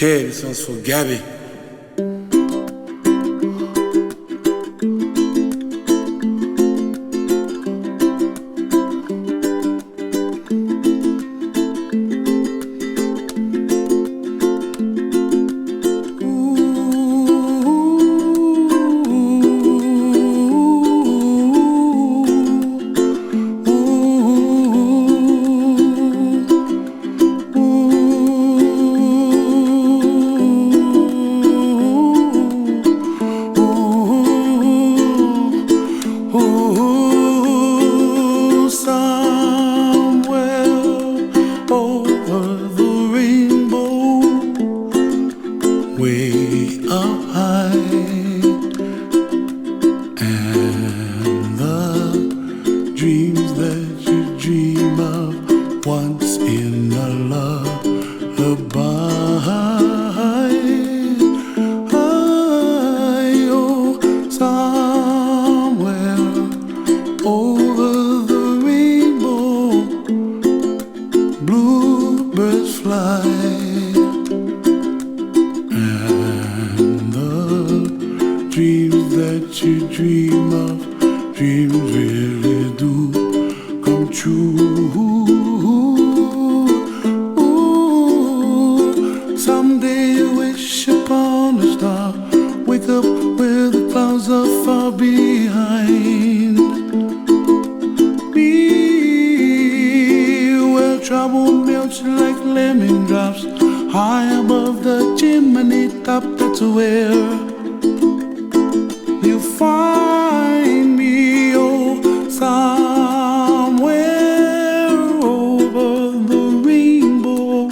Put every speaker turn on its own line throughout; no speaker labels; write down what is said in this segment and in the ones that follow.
Okay, this one's for Gabby. Way up high, and the dreams that you dream of once in a lullaby. Oh, somewhere over the rainbow, bluebirds fly. Dreams that you dream of, dreams really do come true. Ooh, someday you wish upon a star, wake up where the clouds are far behind me, where trouble melts like lemon drops, high above the chimney top. That's where you find me, oh, somewhere over the rainbow,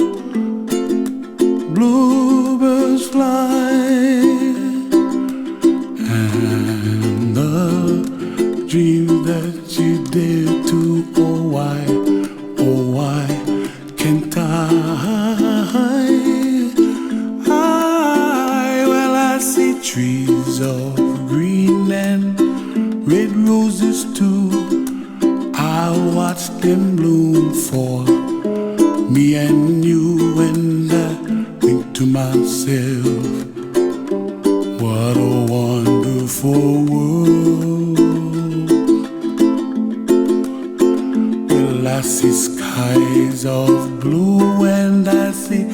bluebirds fly, and the dreams that you dare to, oh why can't well, I see trees of green and red roses too. I watch them bloom for me and you, and I think to myself, what a wonderful world. Well, I see skies of blue, and I see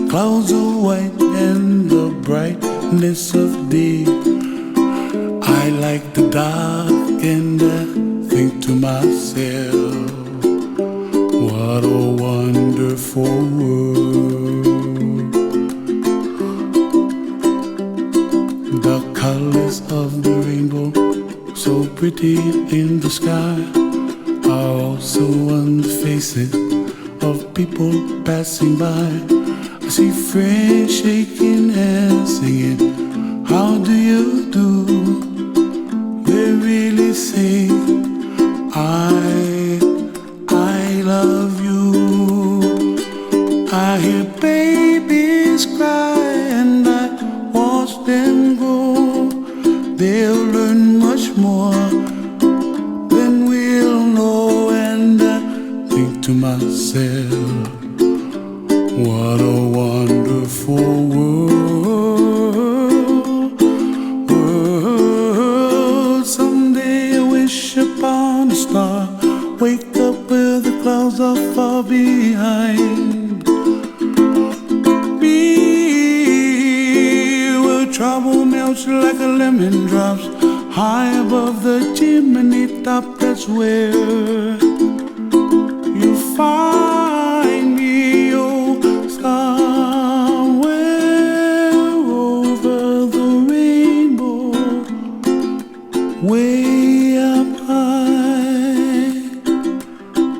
clouds of white, and the brightness of day. I like the dark, and I think to myself, what a wonderful world. The colors of the rainbow, so pretty in the sky, are also on the faces of people passing by. I see friends shaking hands, singing, how do you do? They really say, I love you. I hear babies cry, and I watch them grow. They'll learn much more than we'll know, and I think to myself, what a wonderful world. Someday I wish upon a star, wake up where the clouds are far behind me, where trouble melts like a lemon drops, high above the chimney top. That's where you find me, oh, somewhere over the rainbow, way up high,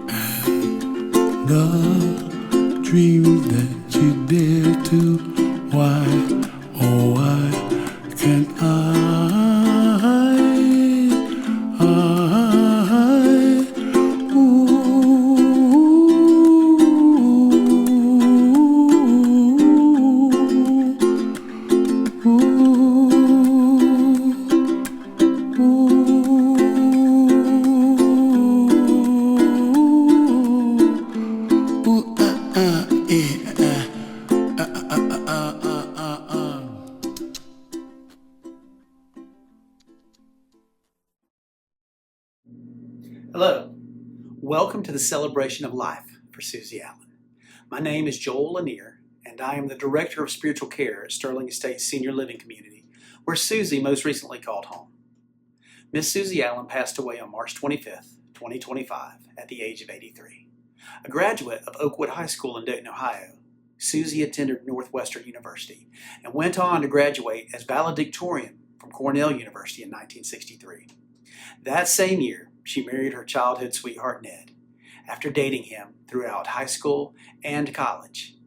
and the dreams that you dare to, why, oh why can't
Welcome to the celebration of life for Suzie Allen. My name is Joel Lanier, and I am the Director of Spiritual Care at Sterling Estates Senior Living Community, where Suzie most recently called home. Miss Suzie Allen passed away on March 25th, 2025, at the age of 83. A graduate of Oakwood High School in Dayton, Ohio, Suzie attended Northwestern University and went on to graduate as valedictorian from Cornell University in 1963. That same year, she married her childhood sweetheart Ned, after dating him throughout high school and college.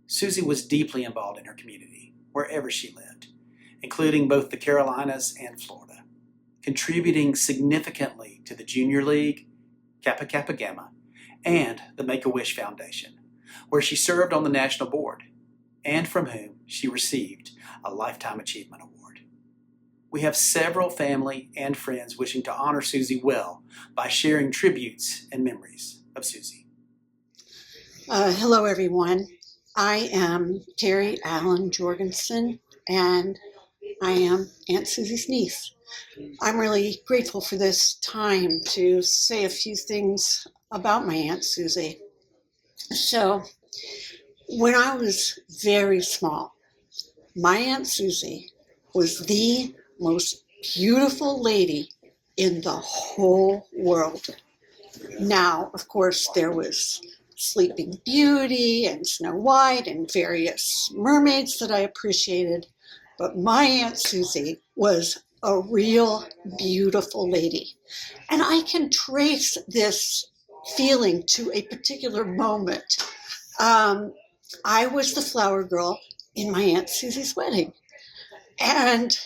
Suzie was deeply involved in her community, wherever she lived, including both the Carolinas and Florida, contributing significantly to the Junior League, Kappa Kappa Gamma, and the Make-A-Wish Foundation, where she served on the national board, and from whom she received a Lifetime Achievement Award. We have several family and friends wishing to honor Suzie well by sharing tributes and memories of Suzie.
Hello, everyone. I am Terry Allen Jorgensen, and I am Aunt Suzie's niece. I'm really grateful for this time to say a few things about my Aunt Suzie. So, when I was very small, my Aunt Suzie was the most beautiful lady in the whole world. Now, of course, there was Sleeping Beauty and Snow White and various mermaids that I appreciated, but my Aunt Suzie was a real beautiful lady. And I can trace this feeling to a particular moment. I was the flower girl in my Aunt Suzie's wedding. And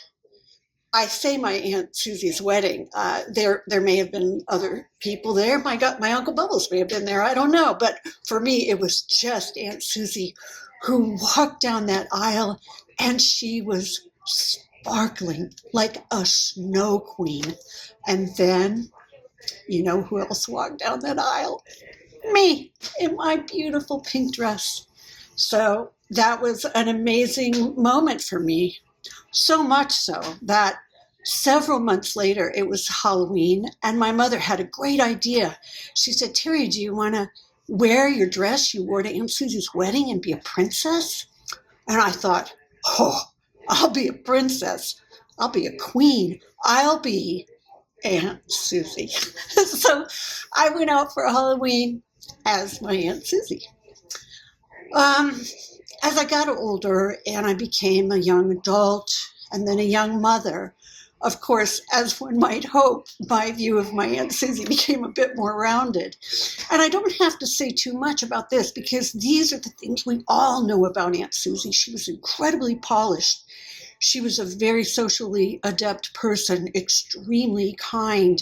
I say my Aunt Suzie's wedding. There may have been other people there. My Uncle Bubbles may have been there. I don't know. But for me, it was just Aunt Suzie who walked down that aisle, and she was sparkling like a snow queen. And then, you know who else walked down that aisle? Me, in my beautiful pink dress. So that was an amazing moment for me. So much so that several months later, it was Halloween, and my mother had a great idea. She said, Terry, do you want to wear your dress you wore to Aunt Suzie's wedding and be a princess? And I thought, oh, I'll be a princess. I'll be a queen. I'll be Aunt Suzie. So I went out for Halloween as my Aunt Suzie. As I got older and I became a young adult and then a young mother, of course, as one might hope, my view of my Aunt Suzie became a bit more rounded. And I don't have to say too much about this because these are the things we all know about Aunt Suzie. She was incredibly polished. She was a very socially adept person, extremely kind.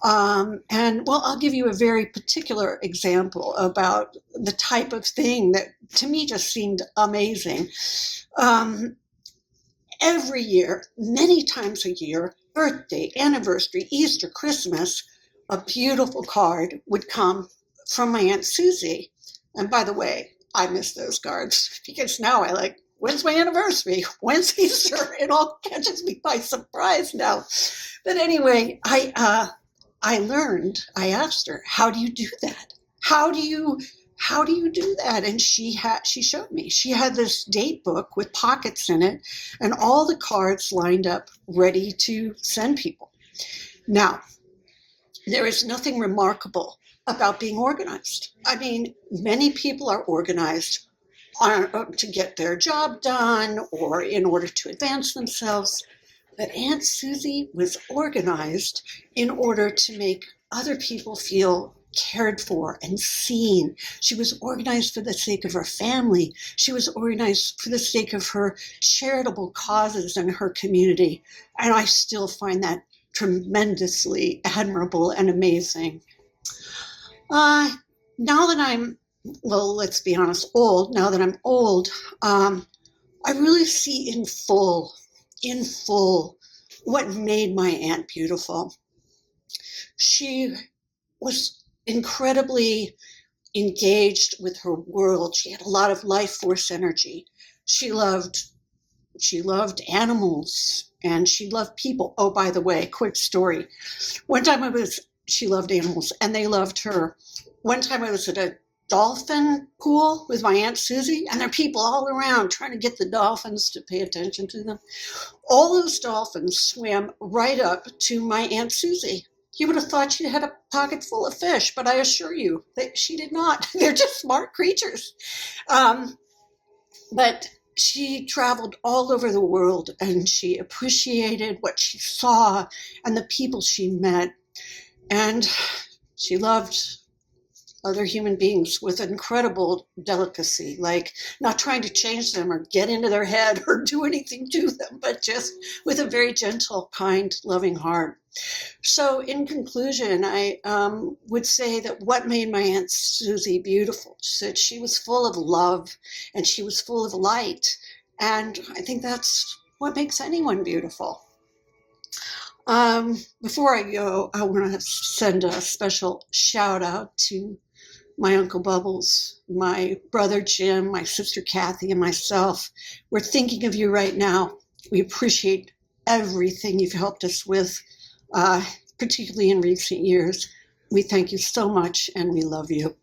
I'll give you a very particular example about the type of thing that to me just seemed amazing. Every year, many times a year, birthday, anniversary, Easter, Christmas, a beautiful card would come from my Aunt Suzie. And by the way, I miss those cards because now I like, when's my anniversary? When's Easter? It all catches me by surprise now. But anyway, I asked her, how do you do that? How do you do that? And she showed me. She had this date book with pockets in it and all the cards lined up ready to send people. Now, there is nothing remarkable about being organized. I mean, many people are organized to get their job done or in order to advance themselves. But Aunt Suzie was organized in order to make other people feel cared for and seen. She was organized for the sake of her family. She was organized for the sake of her charitable causes in her community. And I still find that tremendously admirable and amazing. Now that I'm, well, let's be honest, old, now that I'm old, I really see in full, what made my aunt beautiful. She was incredibly engaged with her world. She had a lot of life force energy. She loved animals and she loved people. Oh, by the way, quick story. One time I was she loved animals, and they loved her. One time I was at a dolphin pool with my Aunt Suzie, and there are people all around trying to get the dolphins to pay attention to them. All those dolphins swam right up to my Aunt Suzie. You would have thought she had a pocket full of fish, but I assure you that she did not. They're just smart creatures. But she traveled all over the world, and she appreciated what she saw and the people she met. And she loved other human beings with incredible delicacy, like not trying to change them or get into their head or do anything to them, but just with a very gentle, kind, loving heart. So in conclusion, I would say that what made my Aunt Suzie beautiful is that she was full of love and she was full of light. And I think that's what makes anyone beautiful. Before I go, I want to send a special shout out to my Uncle Bubbles, my brother Jim, my sister Kathy, and myself. We're thinking of you right now. We appreciate everything you've helped us with, particularly in recent years. We thank you so much, and we love you.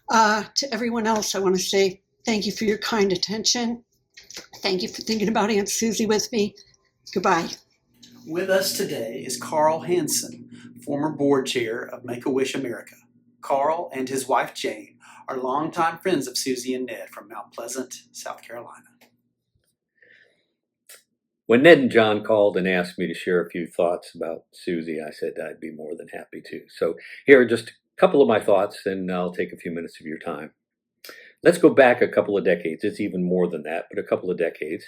To everyone else, I want to say thank you for your kind attention. Thank you for thinking about Aunt Suzie with me. Goodbye.
With us today is Carl Hansen, former board chair of Make-A-Wish America. Carl and his wife Jane are longtime friends of Suzie and Ned from Mount Pleasant, South Carolina.
When Ned and John called and asked me to share a few thoughts about Suzie, I said I'd be more than happy to. So here are just a couple of my thoughts, and I'll take a few minutes of your time. Let's go back a couple of decades. It's even more than that, but a couple of decades,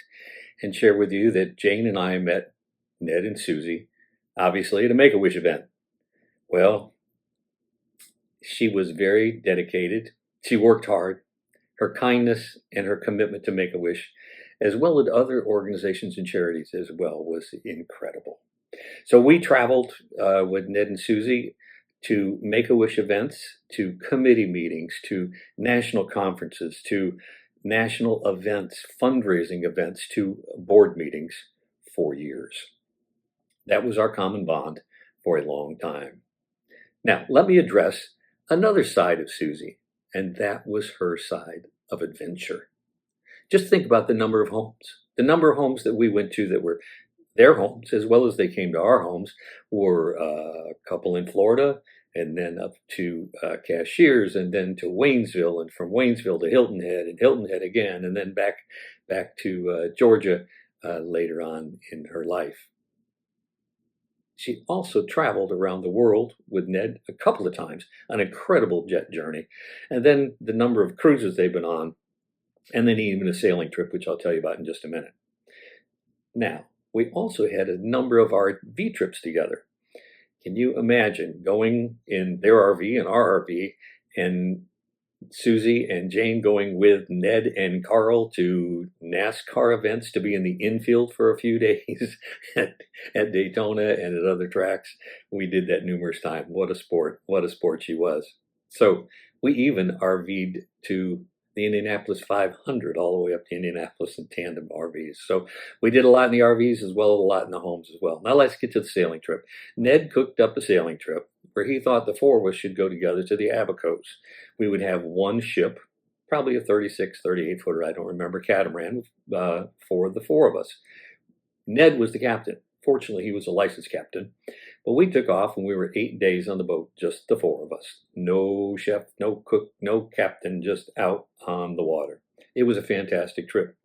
and share with you that Jane and I met Ned and Suzie, obviously, at a Make-A-Wish event. Well, she was very dedicated. She worked hard. Her kindness and her commitment to Make-A-Wish, as well as other organizations and charities as well, was incredible. So we traveled with Ned and Suzie to Make-A-Wish events, to committee meetings, to national conferences, to national events, fundraising events, to board meetings for years. That was our common bond for a long time. Now, let me address another side of Suzie, and that was her side of adventure. Just think about the number of homes that we went to that were their homes, as well as they came to our homes, were a couple in Florida, and then up to Cashiers, and then to Waynesville, and from Waynesville to Hilton Head, and Hilton Head again, and then back to Georgia later on in her life. She also traveled around the world with Ned a couple of times, an incredible jet journey, and then the number of cruises they've been on, and then even a sailing trip, which I'll tell you about in just a minute. Now, we also had a number of RV trips together. Can you imagine going in their RV and our RV, and Suzie and Jane going with Ned and Carl to NASCAR events, to be in the infield for a few days at Daytona and at other tracks? We did that numerous times. What a sport she was. So we even RV'd to the Indianapolis 500 all the way up to Indianapolis in tandem RVs. So we did a lot in the RVs as well as a lot in the homes as well. Now let's get to the sailing trip. Ned cooked up a sailing trip where he thought the four of us should go together to the Abacos. We would have one ship, probably a 36, 38 footer, I don't remember, catamaran for the four of us. Ned was the captain. Fortunately, he was a licensed captain. But we took off and we were 8 days on the boat, just the four of us. No chef, no cook, no captain, just out on the water. It was a fantastic trip.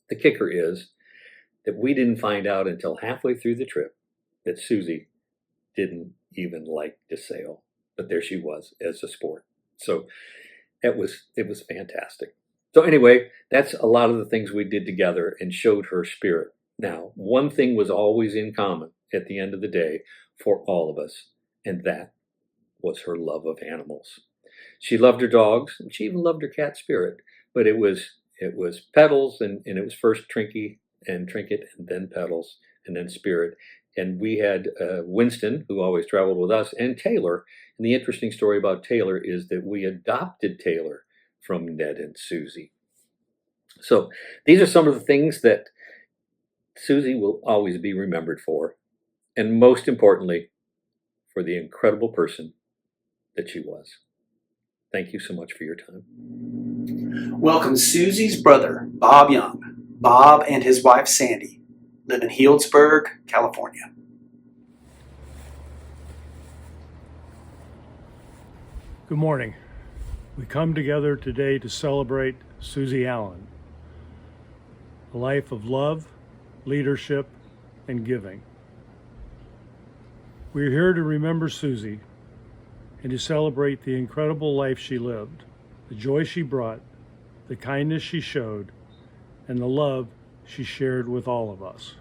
The kicker is that we didn't find out until halfway through the trip that Suzie didn't even like to sail. But there she was as a sport. So it was fantastic. So anyway, that's a lot of the things we did together and showed her spirit. Now, one thing was always in common at the end of the day for all of us, and that was her love of animals. She loved her dogs, and she even loved her cat Spirit, but it was Petals, and it was first Trinket, and then Petals, and then Spirit. And we had Winston, who always traveled with us, and Taylor. And the interesting story about Taylor is that we adopted Taylor from Ned and Suzie. So these are some of the things that Suzie will always be remembered for, and most importantly, for the incredible person that she was. Thank you so much for your time.
Welcome Suzie's brother, Bob Young. Bob and his wife, Sandy, live in Healdsburg, California.
Good morning. We come together today to celebrate Suzie Allen, a life of love, leadership, and giving. We're here to remember Suzie and to celebrate the incredible life she lived, the joy she brought, the kindness she showed, and the love she shared with all of us.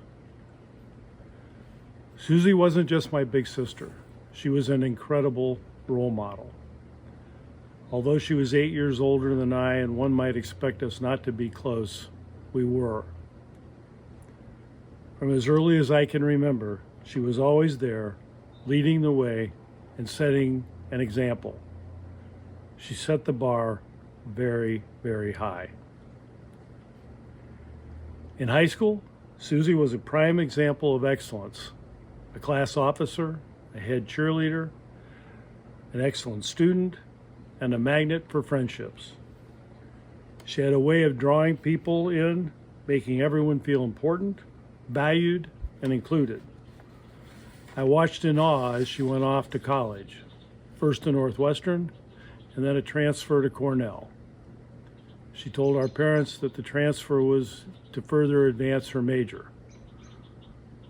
Suzie wasn't just my big sister. She was an incredible role model. Although she was 8 years older than I, and one might expect us not to be close, we were. From as early as I can remember, she was always there, leading the way and setting an example. She set the bar very, very high. In high school, Suzie was a prime example of excellence, a class officer, a head cheerleader, an excellent student, and a magnet for friendships. She had a way of drawing people in, making everyone feel important, valued, and included. I watched in awe as she went off to college, first to Northwestern, and then a transfer to Cornell. She told our parents that the transfer was to further advance her major.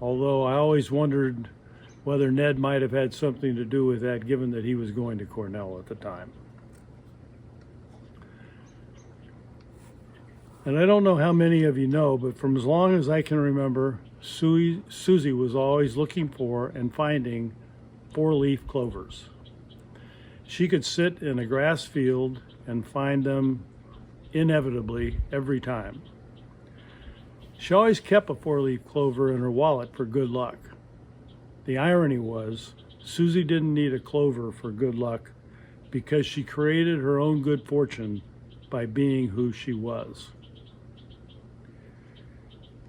Although I always wondered whether Ned might have had something to do with that, given that he was going to Cornell at the time. And I don't know how many of you know, but from as long as I can remember, Suzie was always looking for and finding four-leaf clovers. She could sit in a grass field and find them inevitably every time. She always kept a four-leaf clover in her wallet for good luck. The irony was, Suzie didn't need a clover for good luck because she created her own good fortune by being who she was.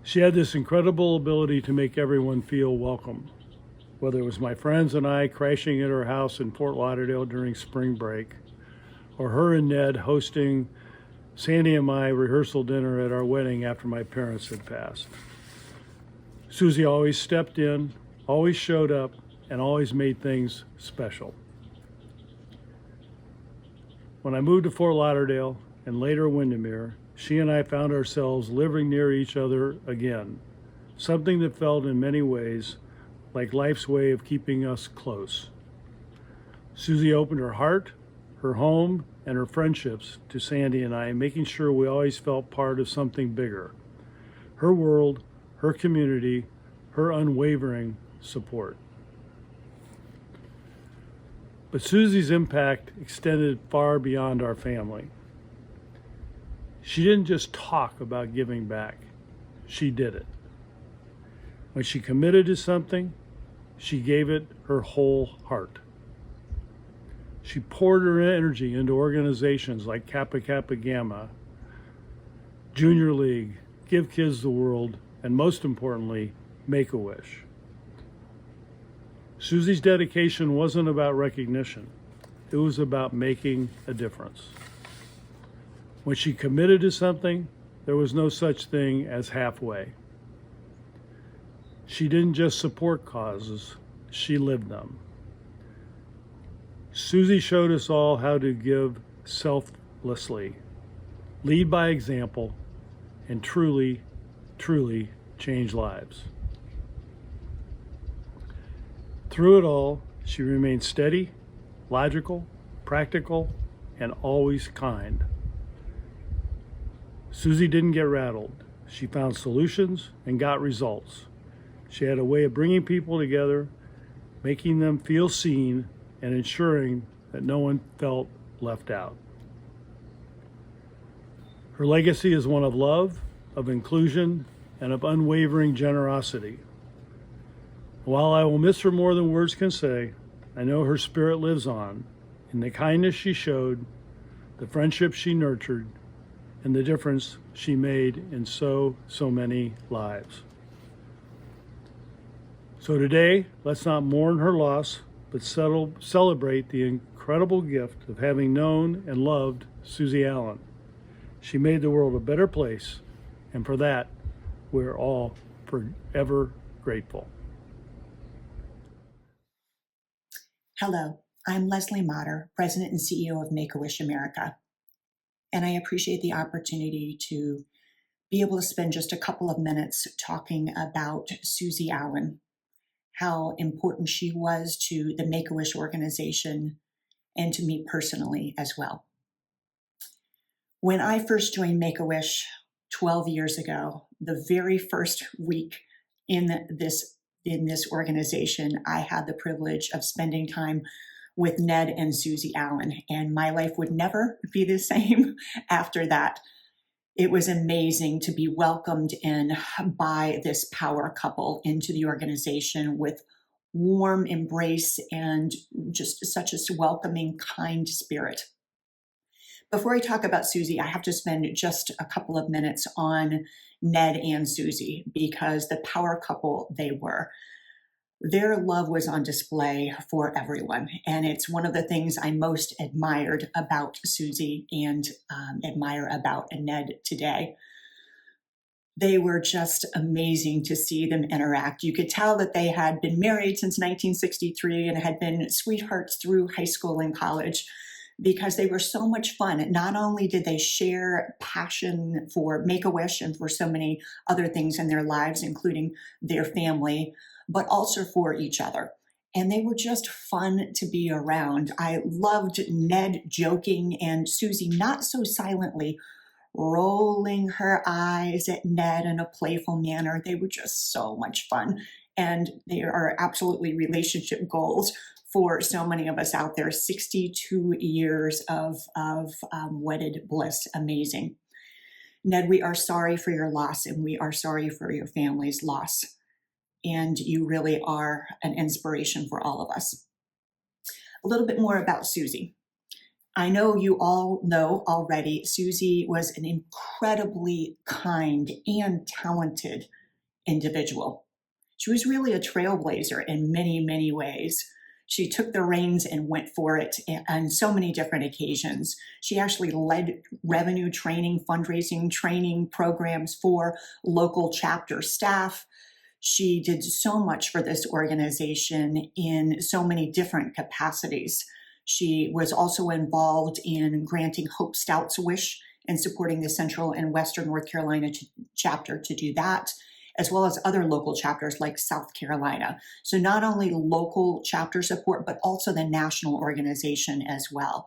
She had this incredible ability to make everyone feel welcome, whether it was my friends and I crashing at her house in Fort Lauderdale during spring break, or her and Ned hosting Sandy and my rehearsal dinner at our wedding after my parents had passed. Suzie always stepped in, always showed up, and always made things special. When I moved to Fort Lauderdale and later Windermere, she and I found ourselves living near each other again, something that felt in many ways like life's way of keeping us close. Suzie opened her heart, her home, and her friendships to Sandy and I, making sure we always felt part of something bigger. Her world, her community, her unwavering support. But Suzie's impact extended far beyond our family. She didn't just talk about giving back, she did it. When she committed to something, she gave it her whole heart. She poured her energy into organizations like Kappa Kappa Gamma, Junior League, Give Kids the World, and most importantly, Make-A-Wish. Suzie's dedication wasn't about recognition. It was about making a difference. When she committed to something, there was no such thing as halfway. She didn't just support causes, she lived them. Suzie showed us all how to give selflessly, lead by example, and truly, truly change lives. Through it all, she remained steady, logical, practical, and always kind. Suzie didn't get rattled. She found solutions and got results. She had a way of bringing people together, making them feel seen, and ensuring that no one felt left out. Her legacy is one of love, of inclusion, and of unwavering generosity. While I will miss her more than words can say, I know her spirit lives on in the kindness she showed, the friendship she nurtured, and the difference she made in so many lives. So today, let's not mourn her loss, but celebrate the incredible gift of having known and loved Suzie Allen. She made the world a better place, and for that, we're all forever grateful.
Hello, I'm Leslie Motter, President and CEO of Make-A-Wish America, and I appreciate the opportunity to be able to spend just a couple of minutes talking about Suzie Allen, how important she was to the Make-A-Wish organization and to me personally as well. When I first joined Make-A-Wish 12 years ago, the very first week in this organization, I had the privilege of spending time with Ned and Suzie Allen, and my life would never be the same after that. It was amazing to be welcomed in by this power couple into the organization with warm embrace and just such a welcoming, kind spirit. Before I talk about Suzie, I have to spend just a couple of minutes on Ned and Suzie because the power couple they were. Their love was on display for everyone, and it's one of the things I most admired about Suzie and admire about Ned today. They were just amazing to see them interact. You could tell that they had been married since 1963 and had been sweethearts through high school and college because they were so much fun. Not only did they share passion for Make-A-Wish and for so many other things in their lives, including their family, but also for each other. And they were just fun to be around. I loved Ned joking and Suzie not so silently rolling her eyes at Ned in a playful manner. They were just so much fun. And they are absolutely relationship goals for so many of us out there. 62 years of wedded bliss. Amazing. Ned, we are sorry for your loss, and we are sorry for your family's loss. And you really are an inspiration for all of us. A little bit more about Suzie. I know you all know already, Suzie was an incredibly kind and talented individual. She was really a trailblazer in many, many ways. She took the reins and went for it on so many different occasions. She actually led revenue training, fundraising training programs for local chapter staff. She did so much for this organization in so many different capacities. She was also involved in granting Hope Stout's wish and supporting the Central and Western North Carolina chapter to do that, as well as other local chapters like South Carolina. So not only local chapter support, but also the national organization as well.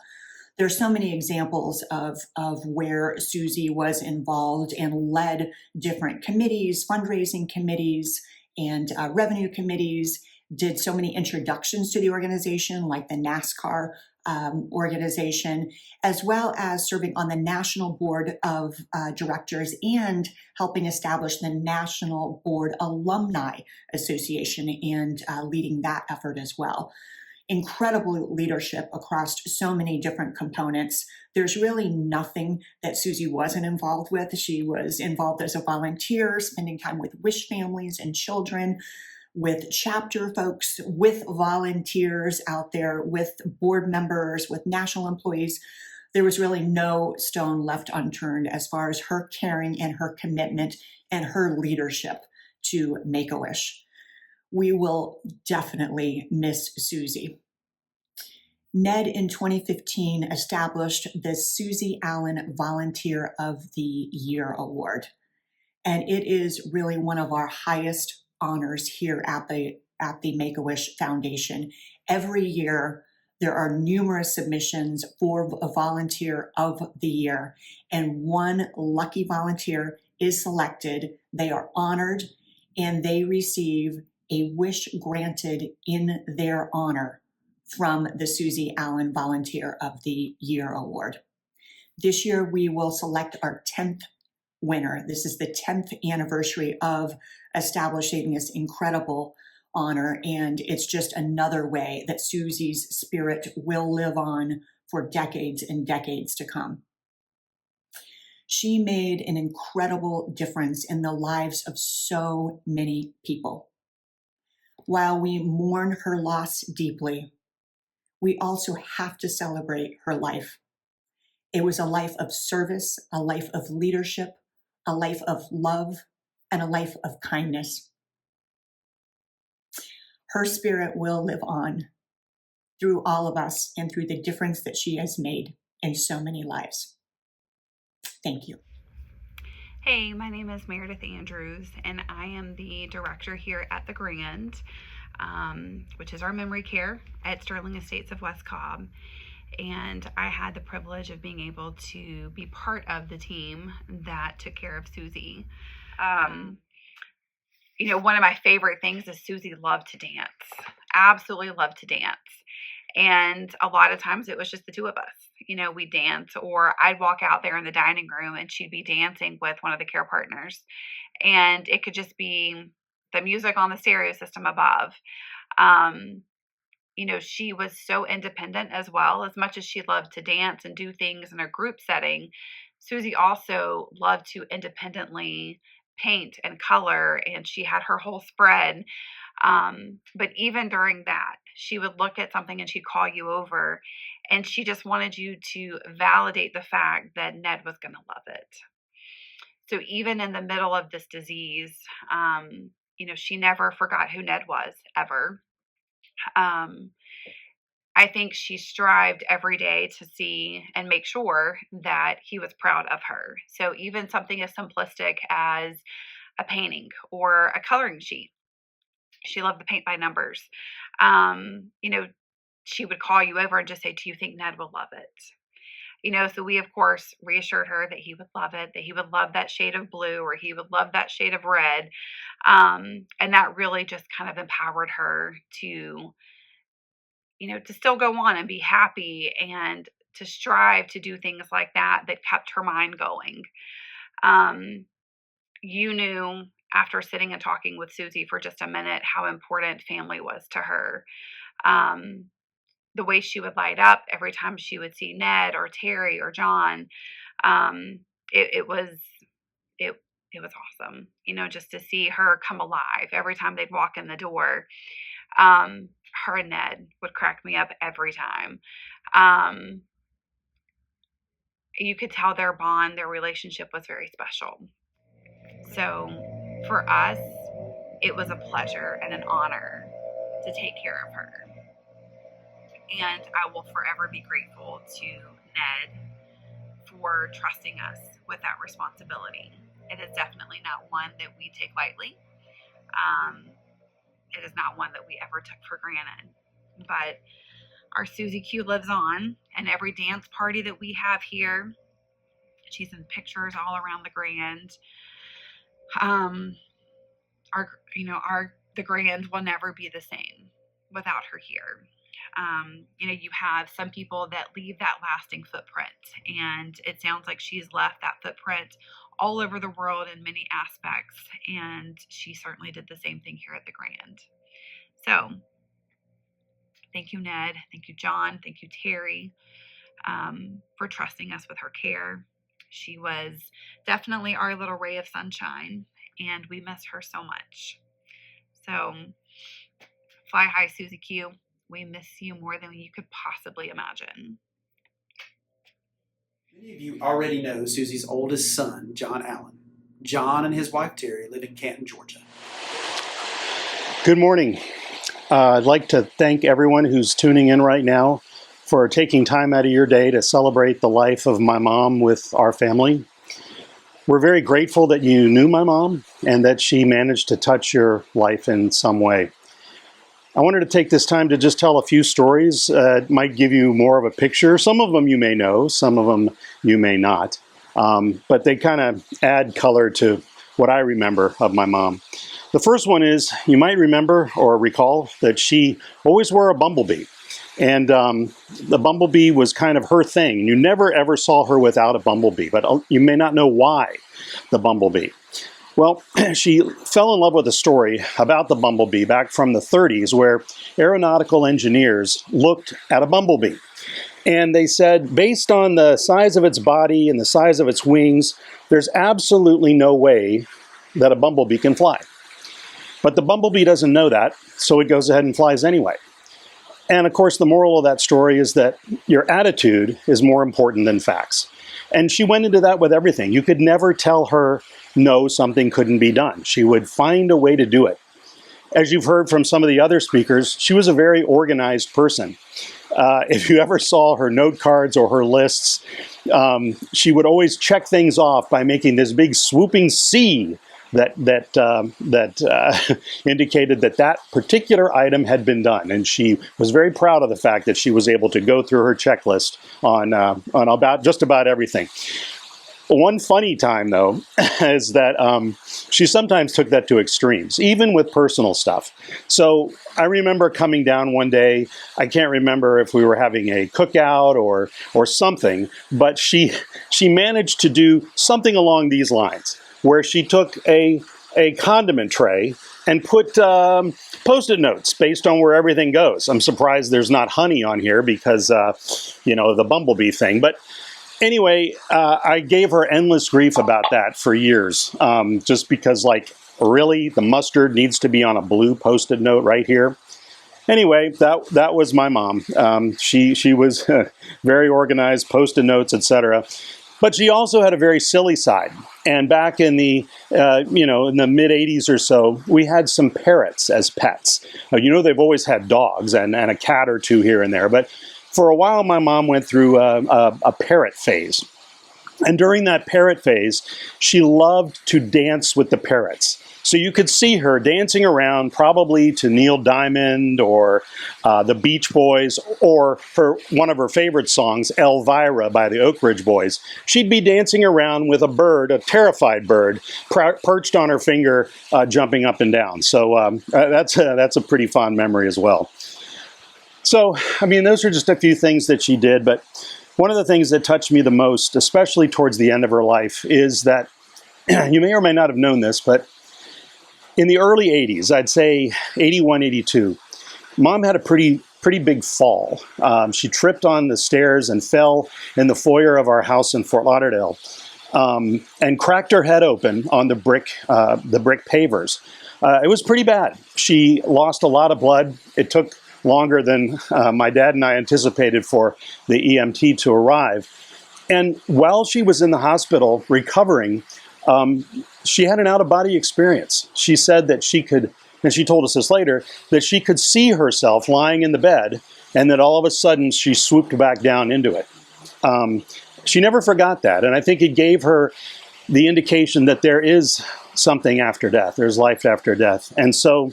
There's so many examples of where Suzie was involved and led different committees, fundraising committees, and revenue committees, did so many introductions to the organization, like the NASCAR organization, as well as serving on the National Board of Directors and helping establish the National Board Alumni Association and leading that effort as well. Incredible leadership across so many different components. There's really nothing that Suzie wasn't involved with. She was involved as a volunteer, spending time with WISH families and children, with chapter folks, with volunteers out there, with board members, with national employees. There was really no stone left unturned as far as her caring and her commitment and her leadership to Make-A-Wish. We will definitely miss Suzie. Ned in 2015 established the Suzie Allen Volunteer of the Year Award. And it is really one of our highest honors here at the Make-A-Wish Foundation. Every year, there are numerous submissions for a Volunteer of the Year, and one lucky volunteer is selected. They are honored, and they receive a wish granted in their honor from the Suzie Allen Volunteer of the Year Award. This year, we will select our 10th winner. This is the 10th anniversary of establishing this incredible honor, and it's just another way that Suzie's spirit will live on for decades and decades to come. She made an incredible difference in the lives of so many people. While we mourn her loss deeply, we also have to celebrate her life. It was a life of service, a life of leadership, a life of love, and a life of kindness. Her spirit will live on through all of us and through the difference that she has made in so many lives. Thank you.
Hey, my name is Meredith Andrews, and I am the director here at the Grand, which is our memory care at Sterling Estates of West Cobb. And I had the privilege of being able to be part of the team that took care of Suzie. One of my favorite things is Suzie loved to dance, absolutely loved to dance. And a lot of times it was just the two of us. We'd dance, or I'd walk out there in the dining room and she'd be dancing with one of the care partners. And it could just be the music on the stereo system above. She was so independent as well. As much as she loved to dance and do things in a group setting, Suzie also loved to independently paint and color, and she had her whole spread. But even during that, she would look at something and she'd call you over, and she just wanted you to validate the fact that Ned was going to love it. So even in the middle of this disease, she never forgot who Ned was, ever. I think she strived every day to see and make sure that he was proud of her. So even something as simplistic as a painting or a coloring sheet, she loved the paint by numbers. She would call you over and just say, "Do you think Ned will love it?" So we, of course, reassured her that he would love it, that he would love that shade of blue, or he would love that shade of red. And that really just kind of empowered her to still go on and be happy, and to strive to do things like that kept her mind going. You knew after sitting and talking with Suzie for just a minute how important family was to her. The way she would light up every time she would see Ned or Terry or John, it was awesome. Just to see her come alive every time they'd walk in the door. Her and Ned would crack me up every time. You could tell their bond, their relationship was very special. So for us, it was a pleasure and an honor to take care of her. And I will forever be grateful to Ned for trusting us with that responsibility. It is definitely not one that we take lightly. It is not one that we ever took for granted. But our Suzie Q lives on, and every dance party that we have here, she's in pictures all around the Grand. The Grand will never be the same without her here. You have some people that leave that lasting footprint, and it sounds like she's left that footprint all over the world in many aspects, and she certainly did the same thing here at the Grand. So thank you, Ned. Thank you, John. Thank you, Terry, for trusting us with her care. She was definitely our little ray of sunshine, and we miss her so much. So fly high, Suzie Q. We miss you more than you could possibly imagine.
Many of you already know Suzie's oldest son, John Allen. John and his wife, Terry, live in Canton, Georgia.
Good morning. I'd like to thank everyone who's tuning in right now for taking time out of your day to celebrate the life of my mom with our family. We're very grateful that you knew my mom and that she managed to touch your life in some way. I wanted to take this time to just tell a few stories. It might give you more of a picture. Some of them you may know, some of them you may not. But they kind of add color to what I remember of my mom. The first one is, you might remember or recall that she always wore a bumblebee. And the bumblebee was kind of her thing. You never ever saw her without a bumblebee, but you may not know why the bumblebee. Well, she fell in love with a story about the bumblebee back from the 30s, where aeronautical engineers looked at a bumblebee. And they said, based on the size of its body and the size of its wings, there's absolutely no way that a bumblebee can fly. But the bumblebee doesn't know that, so it goes ahead and flies anyway. And of course, the moral of that story is that your attitude is more important than facts. And she went into that with everything. You could never tell her, no, something couldn't be done. She would find a way to do it. As you've heard from some of the other speakers, she was a very organized person. If you ever saw her note cards or her lists, she would always check things off by making this big swooping C that indicated that particular item had been done, and she was very proud of the fact that she was able to go through her checklist on just about everything. One funny time, though, is that she sometimes took that to extremes, even with personal stuff. So I remember coming down one day. I can't remember if we were having a cookout or something, but she managed to do something along these lines, where she took a condiment tray and put Post-it notes based on where everything goes. I'm surprised there's not honey on here because, the bumblebee thing. But anyway, I gave her endless grief about that for years, just because, really, the mustard needs to be on a blue Post-it note right here. Anyway, that was my mom. She was very organized, Post-it notes, etc. But she also had a very silly side. And back in the, in the mid 80s or so, we had some parrots as pets. They've always had dogs and a cat or two here and there. But for a while, my mom went through a parrot phase. And during that parrot phase, she loved to dance with the parrots. So you could see her dancing around, probably to Neil Diamond or the Beach Boys, or one of her favorite songs, Elvira by the Oak Ridge Boys. She'd be dancing around with a bird, a terrified bird, perched on her finger, jumping up and down. So that's a pretty fond memory as well. So, those are just a few things that she did, but one of the things that touched me the most, especially towards the end of her life, is that, you may or may not have known this, but in the early 80s, I'd say 81, 82, Mom had a pretty big fall. She tripped on the stairs and fell in the foyer of our house in Fort Lauderdale, and cracked her head open on the brick pavers. It was pretty bad. She lost a lot of blood. It took longer than my dad and I anticipated for the EMT to arrive. And while she was in the hospital recovering, she had an out-of-body experience. She said that she could, and she told us this later, that she could see herself lying in the bed, and that all of a sudden she swooped back down into it. She never forgot that, and I think it gave her the indication that there is something after death. There's life after death. And so,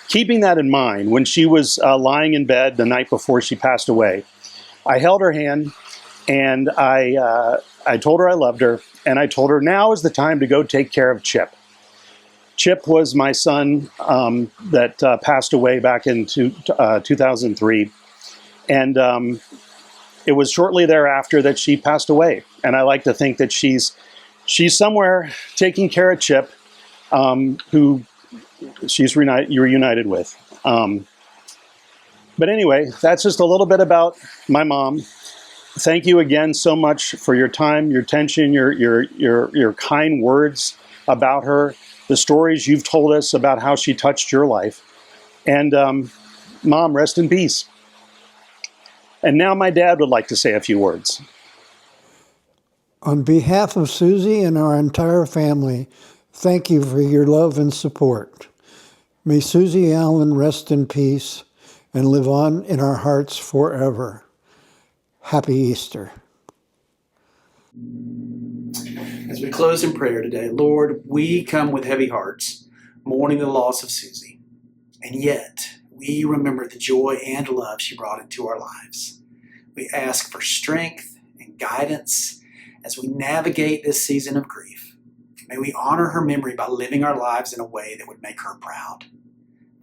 keeping that in mind, when she was lying in bed the night before she passed away, I held her hand, and I told her I loved her, and I told her now is the time to go take care of Chip. Chip was my son that passed away back in 2003, and it was shortly thereafter that she passed away. And I like to think that she's somewhere taking care of Chip, who she's reunited with. But anyway, that's just a little bit about my mom. Thank you again so much for your time, your attention, your kind words about her, the stories you've told us about how she touched your life. And Mom, rest in peace. And now my dad would like to say a few words.
On behalf of Suzie and our entire family, thank you for your love and support. May Suzie Allen rest in peace and live on in our hearts forever. Happy Easter.
As we close in prayer today, Lord, we come with heavy hearts, mourning the loss of Suzie. And yet, we remember the joy and love she brought into our lives. We ask for strength and guidance as we navigate this season of grief. May we honor her memory by living our lives in a way that would make her proud.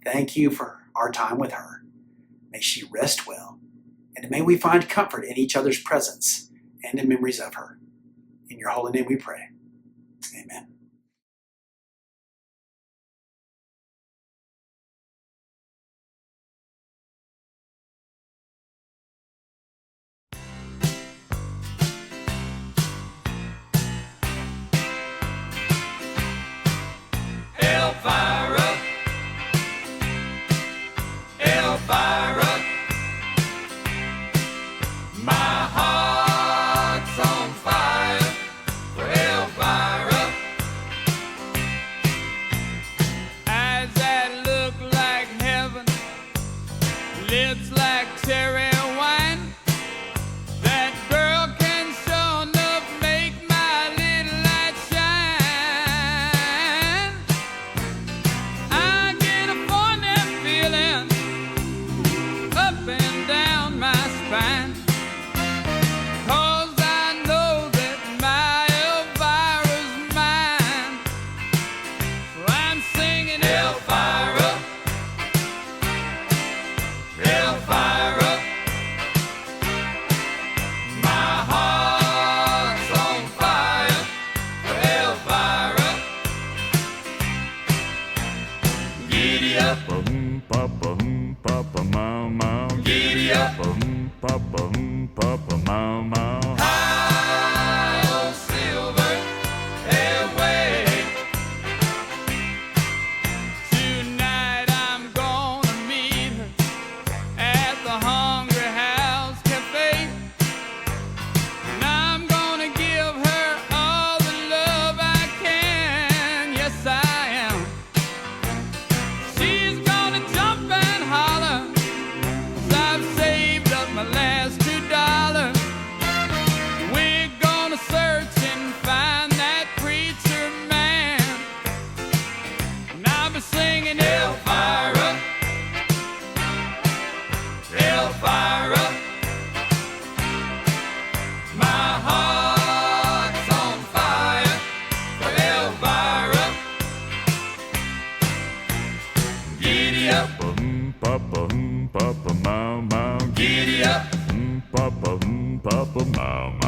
Thank you for our time with her. May she rest well, and may we find comfort in each other's presence and in memories of her. In your holy name we pray. Amen.
Elvira, Elvira,
Papa, mau mau. Giddy up. Papa, mau mau.